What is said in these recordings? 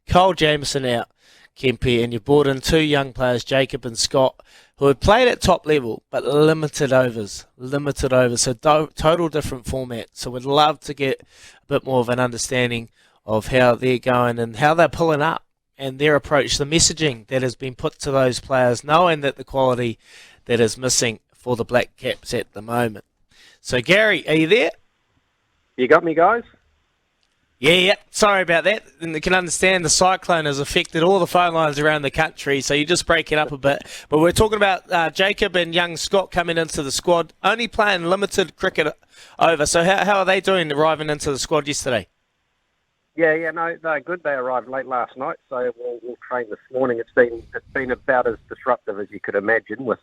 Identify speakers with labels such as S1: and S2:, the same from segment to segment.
S1: Kyle Jamieson out, Kempe, and you brought in two young players, Jacob and Scott, who had played at top level, but limited overs. So total different format. So we'd love to get a bit more of an understanding of how they're going and how they're pulling up and their approach, the messaging that has been put to those players, knowing that the quality that is missing for the Blackcaps at the moment. So Gary, are you there?
S2: You got me, guys?
S1: Yeah. Sorry about that. And you can understand the cyclone has affected all the phone lines around the country, so you just break it up a bit. But we're talking about Jacob and young Scott coming into the squad, only playing limited cricket over. So how are they doing arriving into the squad yesterday?
S2: No, they're good. They arrived late last night, so we'll train this morning. It's been about as disruptive as you could imagine, with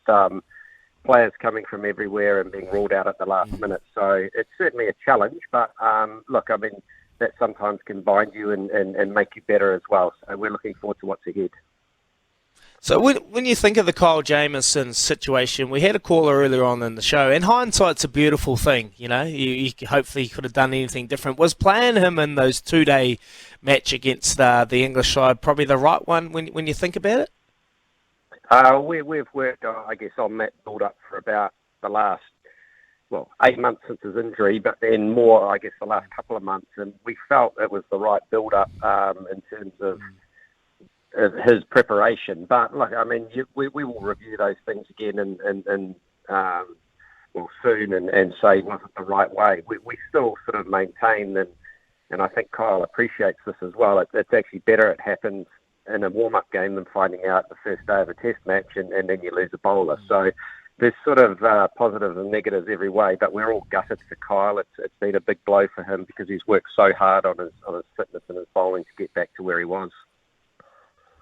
S2: players coming from everywhere and being ruled out at the last minute. So it's certainly a challenge, but look, I mean, that sometimes can bind you and make you better as well. So we're looking forward to what's ahead.
S1: So when you think of the Kyle Jamieson situation, we had a caller earlier on in the show, and hindsight's a beautiful thing, you know. You hopefully could have done anything different. Was playing him in those 2-day match against the English side probably the right one when you think about it?
S2: We've worked, I guess, on that build-up for about the last 8 months since his injury, but then more, I guess, the last couple of months, and we felt it was the right build-up in terms of his preparation. But look, I mean, we will review those things again and soon and say, was it the right way? We still sort of maintain, and I think Kyle appreciates this as well. It's actually better it happens in a warm-up game than finding out the first day of a test match and then you lose a bowler. So there's sort of positives and negatives every way, but we're all gutted for Kyle. It's been a big blow for him because he's worked so hard on his fitness and his bowling to get back to where he was.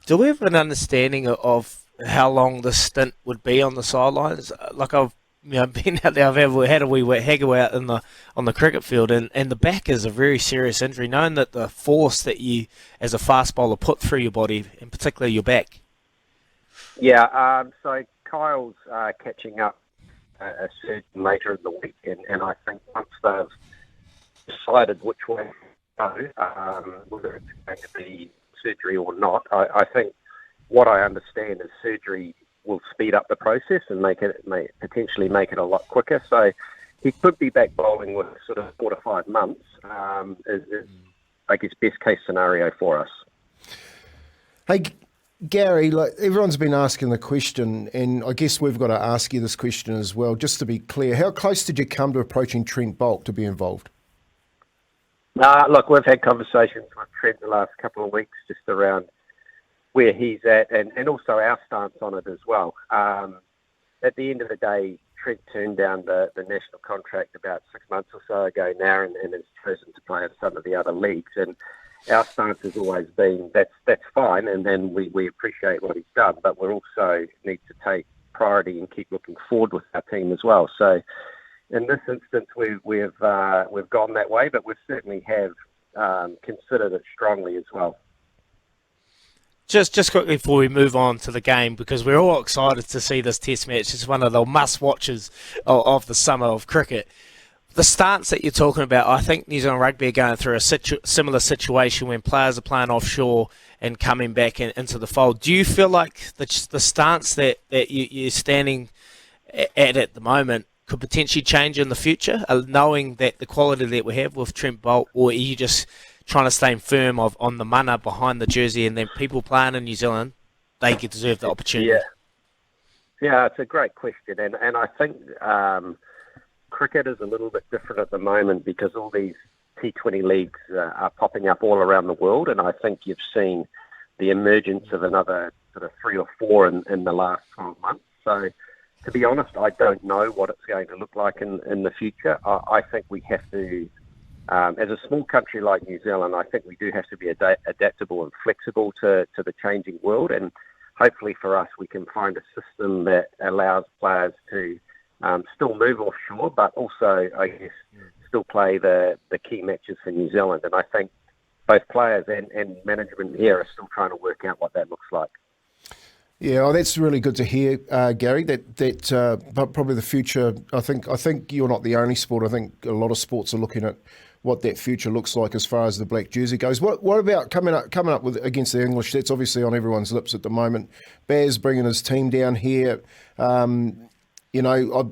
S1: Do we have an understanding of how long the stint would be on the sidelines? Like I've been out there, I've had a wee haggle out on the cricket field, and the back is a very serious injury, knowing that the force that you, as a fast bowler, put through your body, in particular your back.
S2: Yeah, so Kyle's catching up a surgeon later in the week, and I think once they've decided which way to go, whether it's going to be surgery or not, I think what I understand is surgery will speed up the process and potentially make it a lot quicker. So he could be back bowling with sort of 4 to 5 months, is I guess, best case scenario for us.
S3: Hey, Gary, like everyone's been asking the question, and I guess we've got to ask you this question as well, just to be clear. How close did you come to approaching Trent Boult to be involved?
S2: Look, we've had conversations with Trent the last couple of weeks just around where he's at and also our stance on it as well. At the end of the day, Trent turned down the national contract about 6 months or so ago now and has chosen to play in some of the other leagues. And our stance has always been that's fine, and then we appreciate what he's done, but we also need to take priority and keep looking forward with our team as well. So in this instance, we've gone that way, but we certainly have considered it strongly as well.
S1: Just quickly before we move on to the game, because we're all excited to see this test match. It's one of the must-watches of the summer of cricket. The stance that you're talking about, I think New Zealand Rugby are going through a similar situation when players are playing offshore and coming back into the fold. Do you feel like the stance that you're standing at the moment could potentially change in the future, knowing that the quality that we have with Trent Boult, or are you just trying to stay firm on the mana behind the jersey, and then people playing in New Zealand, they deserve the opportunity?
S2: Yeah, it's a great question, and I think cricket is a little bit different at the moment because all these T20 leagues are popping up all around the world, and I think you've seen the emergence of another sort of 3 or 4 in the last 12 months. So to be honest, I don't know what it's going to look like in the future. I think we have to, as a small country like New Zealand, I think we do have to be adaptable and flexible to the changing world, and hopefully for us we can find a system that allows players to still move offshore, but also, I guess, still play the key matches for New Zealand. And I think both players and management here are still trying to work out what that looks like.
S3: Yeah, well, that's really good to hear, Gary. But probably the future. I think you're not the only sport. I think a lot of sports are looking at what that future looks like as far as the black jersey goes. What about coming up with against the English? That's obviously on everyone's lips at the moment. Baz bringing his team down here. You know,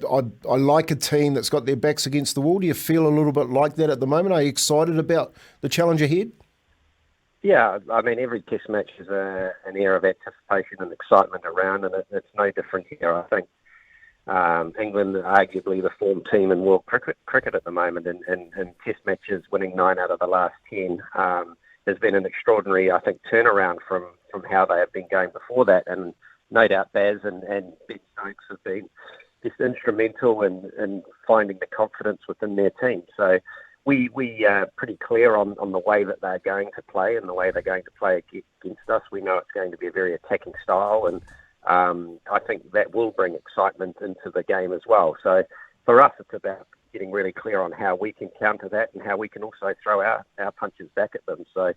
S3: I like a team that's got their backs against the wall. Do you feel a little bit like that at the moment? Are you excited about the challenge ahead?
S2: Yeah, I mean, every test match is an air of anticipation and excitement around, and it's no different here. I think England are arguably the form team in world cricket at the moment, and test matches, winning 9 out of the last 10 has been an extraordinary, I think, turnaround from how they have been going before that. And no doubt Baz and Ben Stokes have been just instrumental in finding the confidence within their team. So we are pretty clear on the way that they're going to play and the way they're going to play against us. We know it's going to be a very attacking style, and I think that will bring excitement into the game as well. So for us, it's about getting really clear on how we can counter that and how we can also throw our punches back at them. So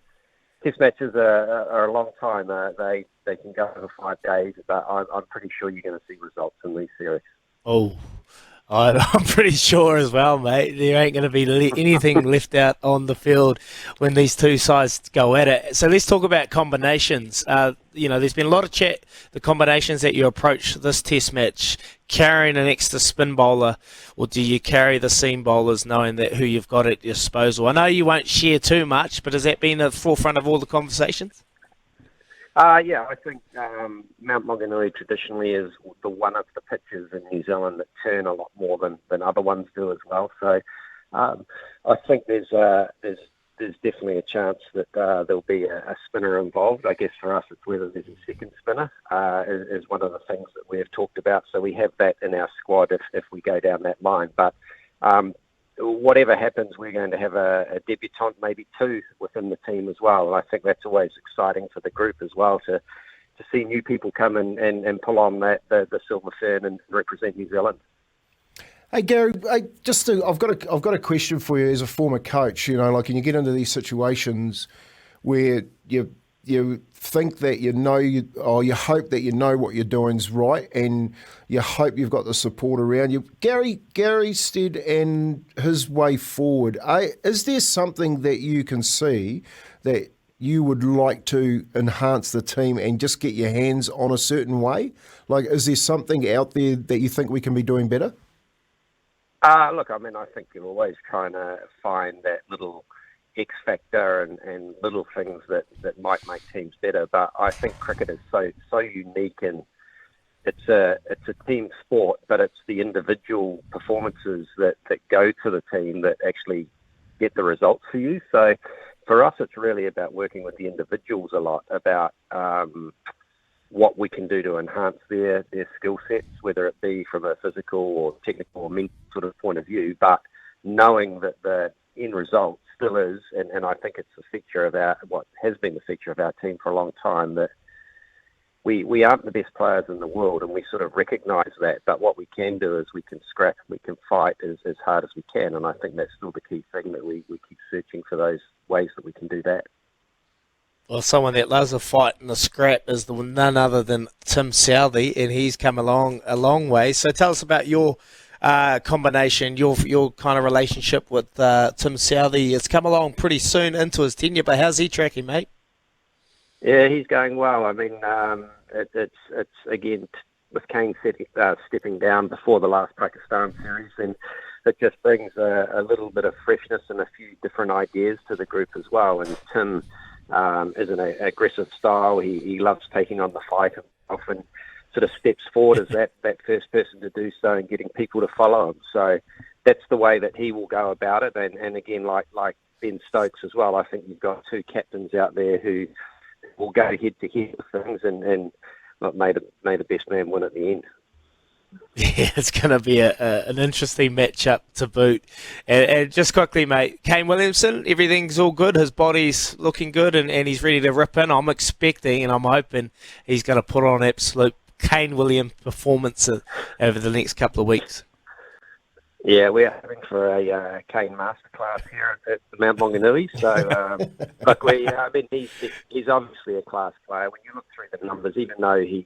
S2: test matches are a long time. They can go over 5 days, but I'm pretty sure you're going to see results in these series.
S1: Oh, I'm pretty sure as well, mate. There ain't going to be anything left out on the field when these two sides go at it. So let's talk about combinations. There's been a lot of chat, the combinations that you approach this test match, carrying an extra spin bowler, or do you carry the seam bowlers knowing that who you've got at your disposal? I know you won't share too much, but has that been at the forefront of all the conversations?
S2: Yeah, I think Mount Maunganui traditionally is the one of the pitches in New Zealand that turn a lot more than other ones do as well. So I think there's definitely a chance that there'll be a spinner involved. I guess for us, it's whether there's a second spinner is one of the things that we have talked about. So we have that in our squad if we go down that line. But whatever happens, we're going to have a debutant, maybe 2 within the team as well. And I think that's always exciting for the group as well to see new people come and pull on the silver fern and represent New Zealand.
S3: Hey Gary, I've got a question for you as a former coach. You know, like, when you get into these situations where you think that you hope that you know what you're doing's right, and you hope you've got the support around you. Gary Stead and his way forward. Is there something that you can see that you would like to enhance the team and just get your hands on a certain way? Like, is there something out there that you think we can be doing better?
S2: Look, I mean, I think you're always trying to find that little X factor and little things that might make teams better. But I think cricket is so unique, and it's a team sport, but it's the individual performances that go to the team that actually get the results for you. So for us, it's really about working with the individuals a lot, about what we can do to enhance their skill sets, whether it be from a physical or technical or mental sort of point of view, but knowing that the end result still is, and I think it's a feature of what has been the feature of our team for a long time, that we aren't the best players in the world, and we sort of recognise that, but what we can do is we can scrap, we can fight as hard as we can, and I think that's still the key thing, that we keep searching for those ways that we can do that.
S1: Well, someone that loves a fight and a scrap is none other than Tim Southey, and he's come along a long way. So tell us about your combination, your kind of relationship with Tim Southey. It's come along pretty soon into his tenure, but how's he tracking, mate?
S2: Yeah, he's going well. I mean, it's again, with Kane stepping down before the last Pakistan series, then it just brings a little bit of freshness and a few different ideas to the group as well. And Tim is an aggressive style. He loves taking on the fight and often sort of steps forward as that first person to do so and getting people to follow him. So that's the way that he will go about it. And again, like Ben Stokes as well, I think you've got 2 captains out there who will go head to head with things and may the best man win at the end.
S1: Yeah, it's going to be an interesting matchup to boot. And just quickly, mate, Kane Williamson, everything's all good. His body's looking good, and he's ready to rip in. I'm expecting and I'm hoping he's going to put on absolute Kane Williams performance over the next couple of weeks.
S2: Yeah, we're having for a Kane masterclass here at the Mount Maunganui. So, look, he's obviously a class player. When you look through the numbers, even though he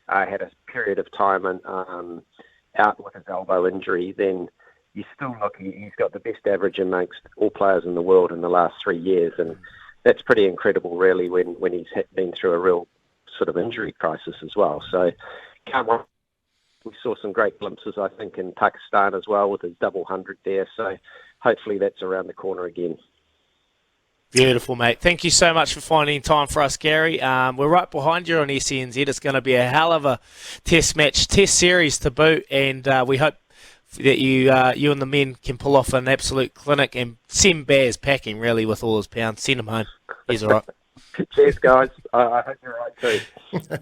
S2: had a period of time out with his elbow injury, then you still look, he's got the best average amongst all players in the world in the last 3 years, and that's pretty incredible, really, when he's been through a real sort of injury crisis as well. So can't wait. We saw some great glimpses, I think, in Pakistan as well with his double 100 there. So hopefully that's around the corner again.
S1: Beautiful, mate. Thank you so much for finding time for us, Gary. We're right behind you on SENZ. It's going to be a hell of a test series to boot, and we hope that you and the men can pull off an absolute clinic and send Bears packing, really, with all his pounds. Send him home. He's all right.
S2: Cheers, guys. I hope you're right too.